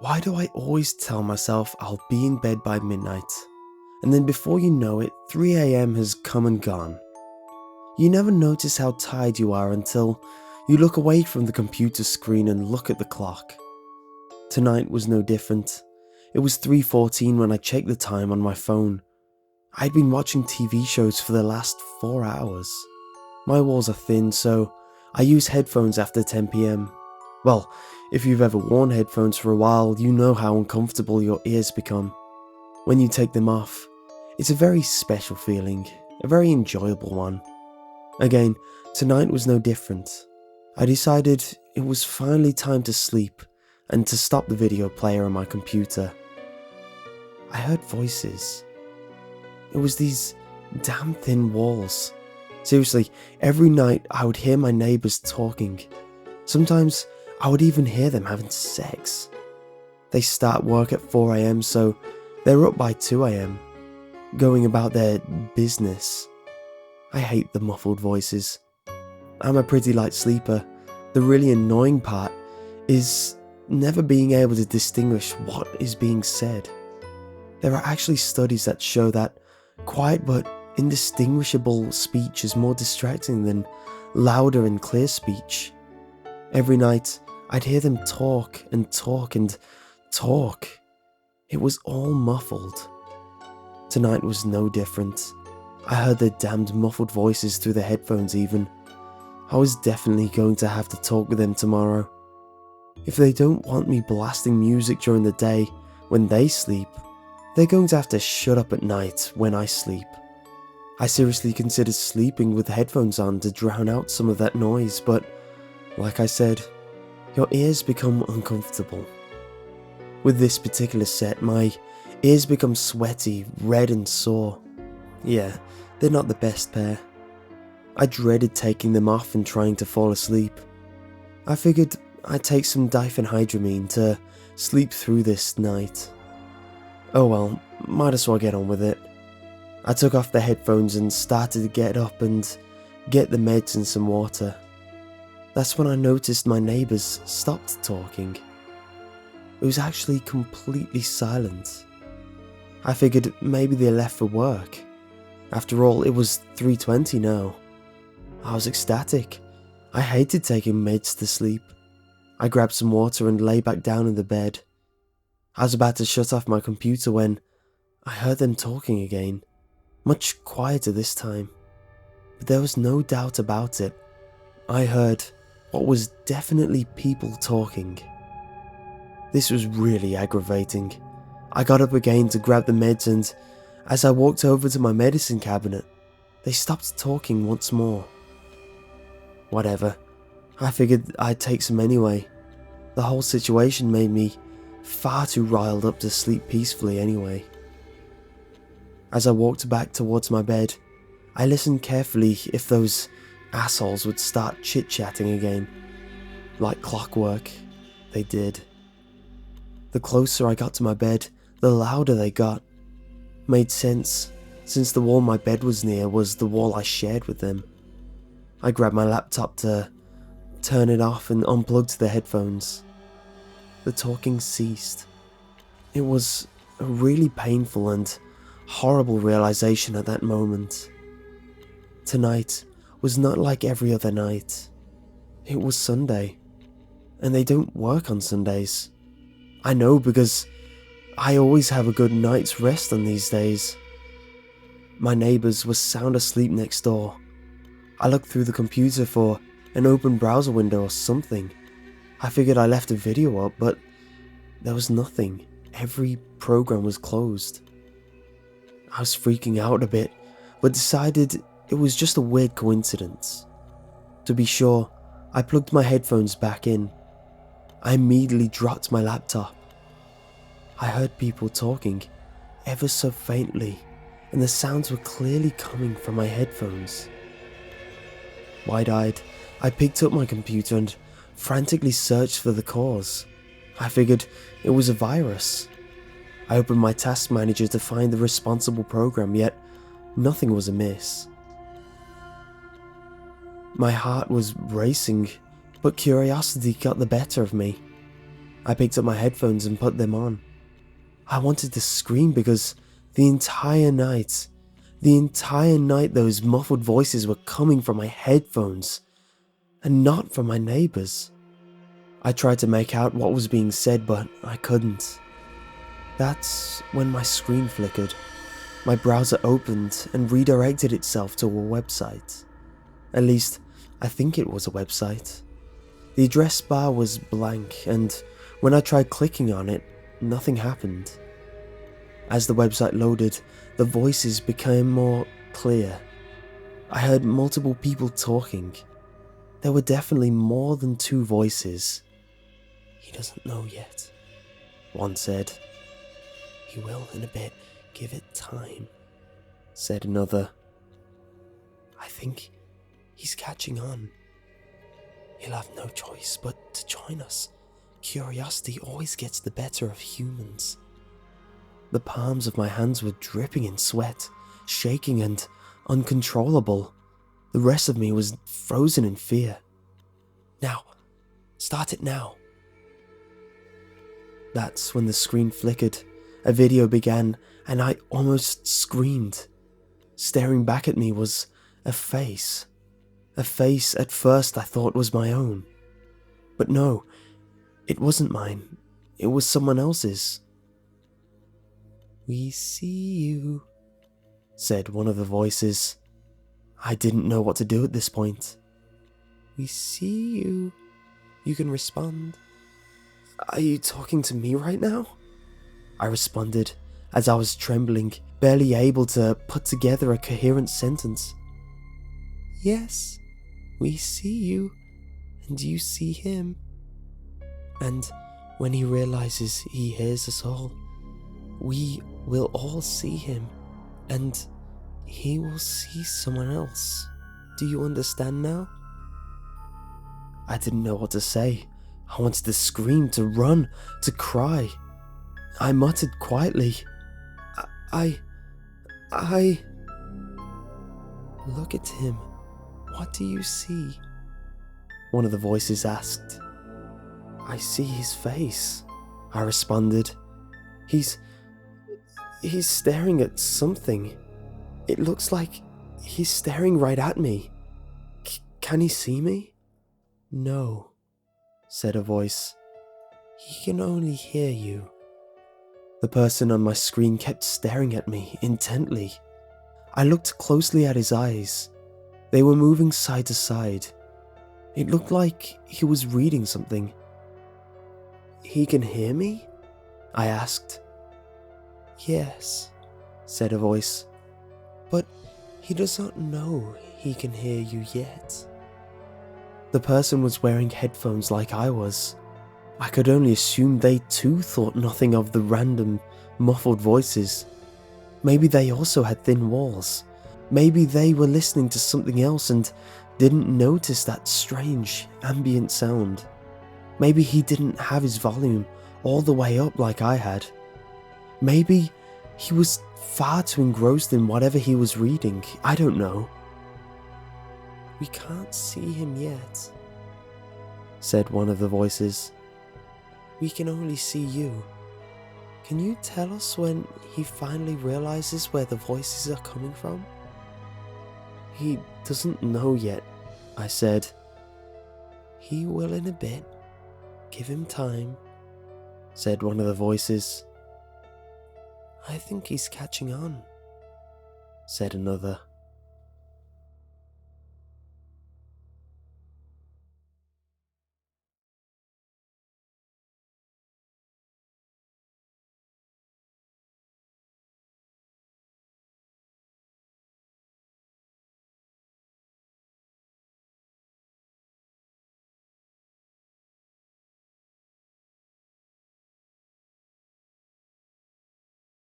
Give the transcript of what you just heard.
Why do I always tell myself I'll be in bed by midnight, and then before you know it, 3 AM has come and gone? You never notice how tired you are until you look away from the computer screen and look at the clock. Tonight was no different. It was 3:14 when I checked the time on my phone. I'd been watching TV shows for the last 4 hours. My walls are thin, so I use headphones after 10 PM. Well, if you've ever worn headphones for a while, you know how uncomfortable your ears become. When you take them off, it's a very special feeling, a very enjoyable one. Again, tonight was no different. I decided it was finally time to sleep and to stop the video player on my computer. I heard voices. It was these damn thin walls. Seriously, every night I would hear my neighbours talking. Sometimes I would even hear them having sex. They start work at 4 AM, so they're up by 2 AM, going about their business. I hate the muffled voices. I'm a pretty light sleeper. The really annoying part is never being able to distinguish what is being said. There are actually studies that show that quiet but indistinguishable speech is more distracting than louder and clear speech. Every night, I'd hear them talk and talk and talk. It was all muffled. Tonight was no different. I heard their damned muffled voices through the headphones even. I was definitely going to have to talk with them tomorrow. If they don't want me blasting music during the day when they sleep, they're going to have to shut up at night when I sleep. I seriously considered sleeping with headphones on to drown out some of that noise, but like I said, your ears become uncomfortable. With this particular set, my ears become sweaty, red and sore. Yeah, they're not the best pair. I dreaded taking them off and trying to fall asleep. I figured I'd take some diphenhydramine to sleep through this night. Oh well, might as well get on with it. I took off the headphones and started to get up and get the meds and some water. That's when I noticed my neighbours stopped talking. It was actually completely silent. I figured maybe they left for work. After all, it was 3:20 now. I was ecstatic. I hated taking meds to sleep. I grabbed some water and lay back down in the bed. I was about to shut off my computer when I heard them talking again, much quieter this time. But there was no doubt about it. I heard what was definitely people talking. This was really aggravating. I got up again to grab the meds, and as I walked over to my medicine cabinet, they stopped talking once more. Whatever, I figured I'd take some anyway. The whole situation made me far too riled up to sleep peacefully anyway. As I walked back towards my bed, I listened carefully if those assholes would start chit-chatting again. Like clockwork, they did. The closer I got to my bed, the louder they got. Made sense, since the wall my bed was near was the wall I shared with them. I grabbed my laptop to turn it off and unplugged the headphones. The talking ceased. It was a really painful and horrible realization at that moment. Tonight was not like every other night. It was Sunday, and they don't work on Sundays. I know because I always have a good night's rest on these days. My neighbours were sound asleep next door. I looked through the computer for an open browser window or something. I figured I left a video up, but there was nothing. Every program was closed. I was freaking out a bit, but decided it was just a weird coincidence. To be sure, I plugged my headphones back in. I immediately dropped my laptop. I heard people talking, ever so faintly, and the sounds were clearly coming from my headphones. Wide-eyed, I picked up my computer and frantically searched for the cause. I figured it was a virus. I opened my task manager to find the responsible program, yet nothing was amiss. My heart was racing, but curiosity got the better of me. I picked up my headphones and put them on. I wanted to scream because the entire night those muffled voices were coming from my headphones and not from my neighbors. I tried to make out what was being said, but I couldn't. That's when my screen flickered. My browser opened and redirected itself to a website. At least, I think it was a website. The address bar was blank, and when I tried clicking on it, nothing happened. As the website loaded, the voices became more clear. I heard multiple people talking. There were definitely more than two voices. "He doesn't know yet," one said. "He will in a bit. Give it time," said another. "I think he's catching on. He'll have no choice but to join us. Curiosity always gets the better of humans." The palms of my hands were dripping in sweat, shaking and uncontrollable. The rest of me was frozen in fear. "Now, start it now." That's when the screen flickered, a video began, and I almost screamed. Staring back at me was a face. A face at first I thought was my own. But no, it wasn't mine. It was someone else's. "We see you," said one of the voices. I didn't know what to do at this point. "We see you. You can respond." "Are you talking to me right now?" I responded as I was trembling, barely able to put together a coherent sentence. "Yes, we see you, and you see him. And when he realizes he hears us all, we will all see him, and he will see someone else. Do you understand now?" I didn't know what to say. I wanted to scream, to run, to cry. I muttered quietly, I... "Look at him. What do you see?" one of the voices asked. "I see his face," I responded. He's staring at something. It looks like he's staring right at me. Can he see me?" "No," said a voice. "He can only hear you." The person on my screen kept staring at me intently. I looked closely at his eyes. They were moving side to side. It looked like he was reading something. "He can hear me?" I asked. "Yes," said a voice, "but he does not know he can hear you yet." The person was wearing headphones like I was. I could only assume they too thought nothing of the random, muffled voices. Maybe they also had thin walls. Maybe they were listening to something else and didn't notice that strange, ambient sound. Maybe he didn't have his volume all the way up like I had. Maybe he was far too engrossed in whatever he was reading. I don't know. "We can't see him yet," said one of the voices. "We can only see you. Can you tell us when he finally realizes where the voices are coming from?" "He doesn't know yet," I said. "He will in a bit. Give him time," said one of the voices. "I think he's catching on," said another.